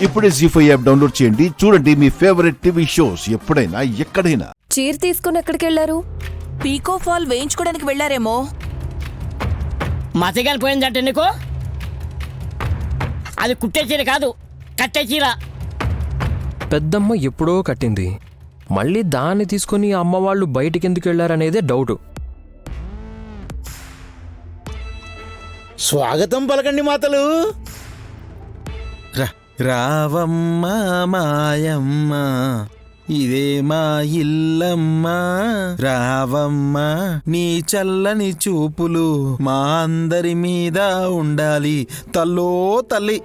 ఇప్పుడే జీ5 app download చేయండి. చూడండి మీ ఫేవరెట్ టీవీ షోస్ ఎప్పుడైనా ఎక్కడైనా. చీర తీసుకుని ఎక్కడికి వెళ్లారు? పీకో ఫాల్ వేయించుకోవడానికి వెళ్లారేమో. మతగాని పోయిందంటే నీకు అది కుట్టే చీర కాదు, కట్టే చీర. పెద్దమ్మ ఎప్పుడో కట్టింది, మళ్ళీ దాన్ని తీసుకుని అమ్మవాళ్ళు బయటికి ఎందుకు వెళ్ళారనేదే డౌటు. స్వాగతం పలకండి మాతలు. రావమ్మ మాయమ్మ, ఇదే మా ఇల్లమ్మ. రావమ్మ, నీ చల్లని చూపులు మా అందరి మీద ఉండాలి తల్లో తల్లి.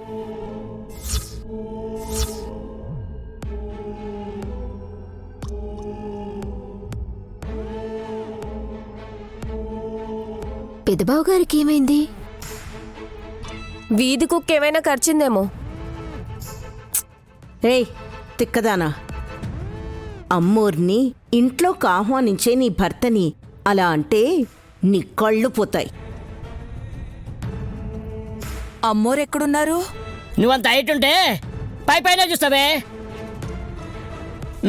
పెదబావు గారికి ఏమైంది? వీధి కుక్క ఏమైనా ఖర్చిందేమో. రేయ్ తిక్కదానా, అమ్మోర్ని ఇంట్లోకి ఆహ్వానించే నీ భర్తని అలా అంటే నీ కళ్ళు పోతాయి. అమ్మోరెక్కడున్నారు? నువ్వంత హైట్ ఉంటే పై పైన చూస్తావే,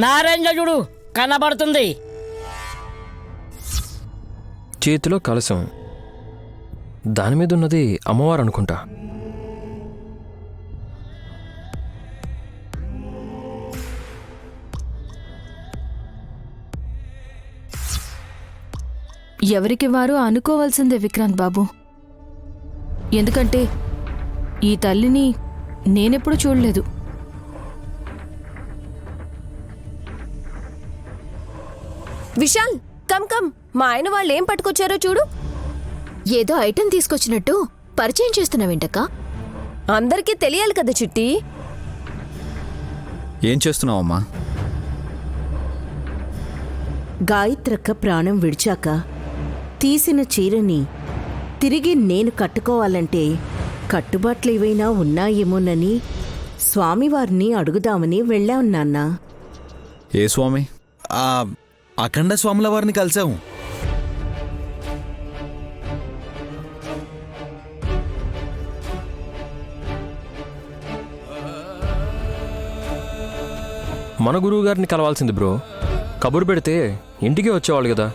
నారాయణ చూడు కనబడుతుంది. చేతిలో కలశం, దాని మీద ఉన్నది అమ్మవారు అనుకుంటా. ఎవరికి వారు అనుకోవాల్సిందే విక్రాంత్ బాబు. ఎందుకంటే ఈ తల్లిని నేనెప్పుడు చూడలేదు. విశాల్, కమ్ కమ్, మా ఆయన వాళ్ళు ఏం పట్టుకొచ్చారో చూడు. ఏదో ఐటెం తీసుకొచ్చినట్టు పరిచయం చేస్తున్నావేంటక్క? అందరికీ తెలియాలి కదా చిట్టి. ఏం చేస్తున్నావమ్మా? గాయత్రక్క ప్రాణం విడిచాక తీసిన చీరని తిరిగి నేను కట్టుకోవాలంటే కట్టుబాట్లు ఏవైనా ఉన్నాయేమోనని స్వామివారిని అడుగుదామని వెళ్ళాం నాన్న. ఏ స్వామి? అఖండ స్వాముల వారిని కలిసాము. మన గురువు గారిని కలవాల్సింది బ్రో. కబురు పెడితే ఇంటికి వచ్చేవాళ్ళు కదా.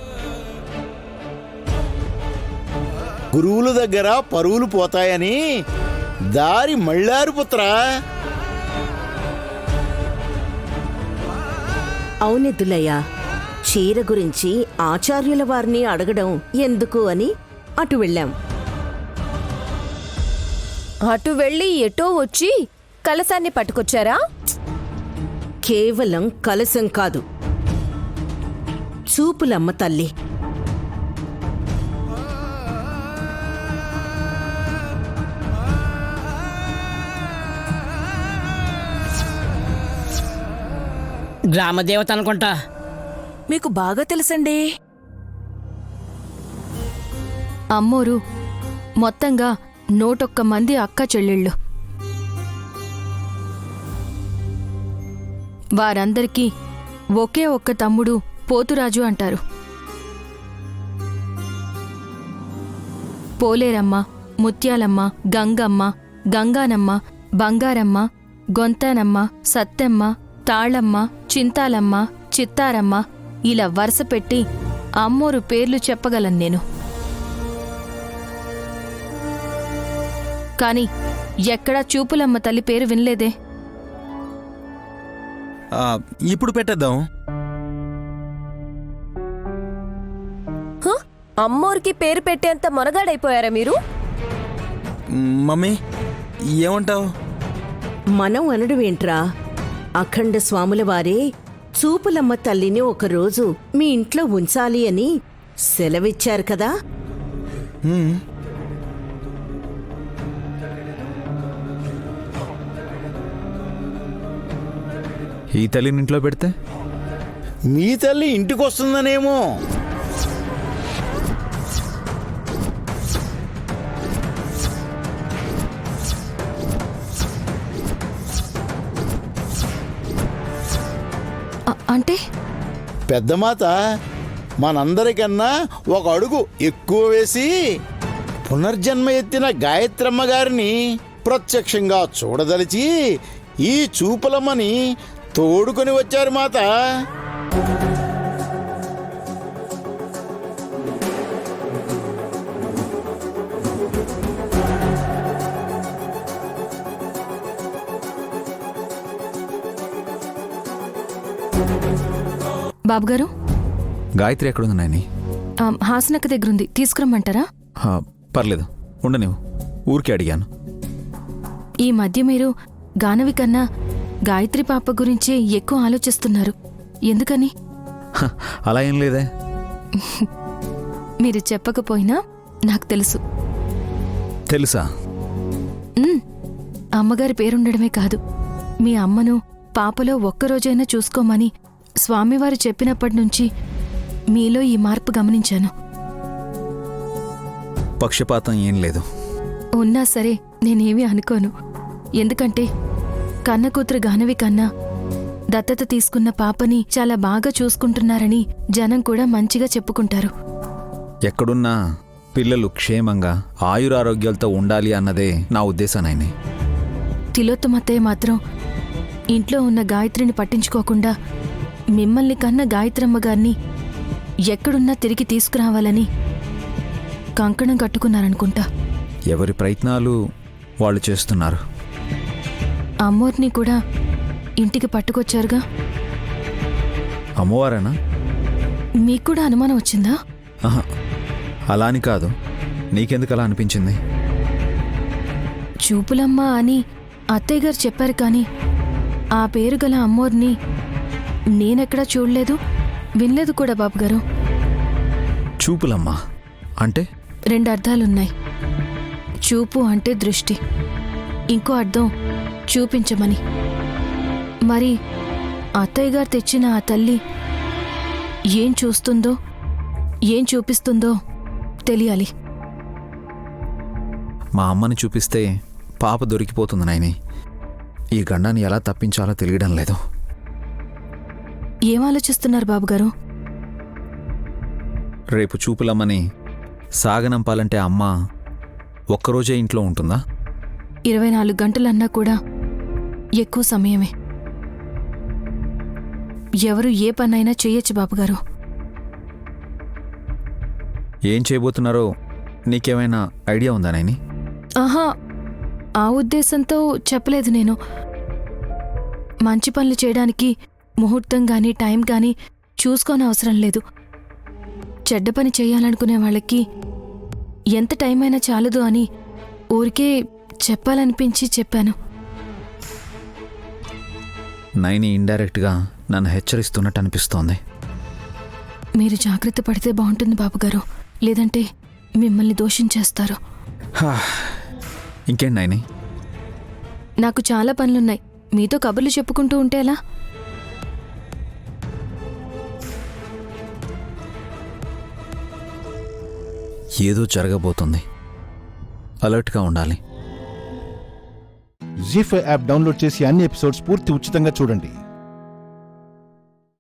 గురువుల దగ్గర పరువులు పోతాయని దారి మళ్ళారు పుత్రా. అవునెద్దులయ్యా, చీర గురించి ఆచార్యుల వారిని అడగడం ఎందుకు అని అటు వెళ్ళాం. అటు వెళ్ళి ఎటో వచ్చి కలసాన్ని పట్టుకొచ్చారా? కేవలం కలసం కాదు, చూపులమ్మ తల్లి. గ్రామదేవత అనుకుంటా. మీకు బాగా తెలుసండి. అమ్మోరు మొత్తంగా 101 మంది అక్క చెల్లెళ్ళు. వారందరికీ ఒకే ఒక్క తమ్ముడు పోతురాజు అంటారు. పోలేరమ్మ, ముత్యాలమ్మ, గంగమ్మ, గంగానమ్మ, బంగారమ్మ, గొంతానమ్మ, సత్తెమ్మ, తాళమ్మ, చింతాలమ్మ, చిత్తారమ్మ, ఇలా వరుస పెట్టి అమ్మోరు పేర్లు చెప్పగలను నేను. కాని ఎక్కడా చూపులమ్మ తల్లి పేరు వినలేదే. ఇప్పుడు పెట్టేద్దాం. అమ్మోరికి పేరు పెట్టేంత మొనగాడైపోయారా మీరు? మమ్మీ ఏమంటావు? మనం అనడువేంట్రా, అఖండ స్వాముల వారే చూపులమ్మ తల్లిని ఒకరోజు మీ ఇంట్లో ఉంచాలి అని సెలవిచ్చారు కదా. ఈ తల్లిని ఇంట్లో పెడితే మీ తల్లి ఇంటికి వస్తుందనేమో. అంటే పెద్దమాత మనందరికన్నా ఒక అడుగు ఎక్కువ వేసి పునర్జన్మ ఎత్తిన గాయత్రమ్మ గారిని ప్రత్యక్షంగా చూడదలిచి ఈ చూపులమ్మని తోడుకొని వచ్చారు మాత. బాబుగారు గాయత్రి ఎక్కడుంది నాయని? హాసనక్క దగ్గరుంది, తీసుకురమ్మంటారా? పర్లేదు, ఉండ నువ్వు. ఊరికే అడిగాను. ఈ మధ్య మీరు గానవి కన్నా గాయత్రి పాప గురించి ఎక్కువ ఆలోచిస్తున్నారు, ఎందుకని? అలా ఏం లేదే. మీరు చెప్పకపోయినా నాకు తెలుసు. తెలుసా? అమ్మగారి పేరుండడమే కాదు, మీ అమ్మను పాపలో ఒక్కరోజైనా చూసుకోమని స్వామివారు చెప్పినప్పటి నుంచి మీలో ఈ మార్పు గమనించాను. పక్షపాతం ఏం లేదు. ఉన్నా సరే నేనేమీ అనుకోను, ఎందుకంటే కన్న కూతురు గానవి కన్నా దత్తత తీసుకున్న పాపని చాలా బాగా చూసుకుంటున్నారని జనం కూడా మంచిగా చెప్పుకుంటారు. ఎక్కడున్నా పిల్లలు క్షేమంగా ఆయురారోగ్యాలతో ఉండాలి అన్నదే నా ఉద్దేశానాయని. తిలోత్తమత్తయ్య మాత్రం ఇంట్లో ఉన్న గాయత్రిని పట్టించుకోకుండా మిమ్మల్ని కన్న గాయత్రమ్మ గారిని ఎక్కడున్నా తిరిగి తీసుకురావాలని కంకణం కట్టుకున్నారనుకుంటా. ఎవరి ప్రయత్నాలు వాళ్ళు చేస్తున్నారు. అమ్మోర్ని కూడా ఇంటికి పట్టుకొచ్చారుగా. అమ్మవారేనా? మీకు కూడా అనుమానం వచ్చిందా? ఆహా, అలా అని కాదు. నీకెందుకు అలా అనిపించింది? చూపులమ్మ అని అత్తయ్య గారు చెప్పారు, కానీ ఆ పేరు గల అమ్మోర్ని నేనెక్కడా చూడలేదు, వినలేదు కూడా బాబుగారు. చూపులమ్మా అంటే? 2 అర్థాలున్నాయి. చూపు అంటే దృష్టి, ఇంకో అర్థం చూపించమని. మరి అత్తయ్య గారు తెచ్చిన ఆ తల్లి ఏం చూస్తుందో ఏం చూపిస్తుందో తెలియాలి. మా అమ్మని చూపిస్తే పాప దొరికిపోతుంది నాయని. ఈ గండాన్ని ఎలా తప్పించాలో తెలియడం లేదు. ఏం ఆలోచిస్తున్నారు బాబుగారు? రేపు చూపులమ్మని సాగనంపాలంటే అమ్మ ఒక్కరోజే ఇంట్లో ఉంటుందా? 24 గంటలన్నా కూడా ఎక్కువ సమయమే. ఎవరు ఏ పనైనా చెయ్యొచ్చు బాబుగారు. ఏం చేయబోతున్నారో నీకేమైనా ఐడియా ఉందా నాయని? ఆహా, ఆ ఉద్దేశంతో చెప్పలేదు నేను. మంచి పనులు చేయడానికి ముహూర్తం గాని టైం గాని చూసుకోని అవసరం లేదు. చెడ్డ పని చేయాలనుకునే వాళ్ళకి ఎంత టైం అయినా చాలదు అని ఊరికే చెప్పాలనిపించి చెప్పాను. నైని ఇండైరెక్ట్గా నన్ను హెచ్చరిస్తున్నట్టు అనిపిస్తోంది. మీరు జాగ్రత్త పడితే బాగుంటుంది బాబుగారు, లేదంటే మిమ్మల్ని దోషించేస్తారు. ఇంకేంటి నైని? నాకు చాలా పనులున్నాయి, మీతో కబుర్లు చెప్పుకుంటూ ఉంటే ఎలా? ఏదో జరగబోతుంది. అలర్ట్గా ఉండాలి. జీ5 యాప్ డౌన్లోడ్ చేసి అన్ని ఎపిసోడ్స్ పూర్తి ఉచితంగా చూడండి.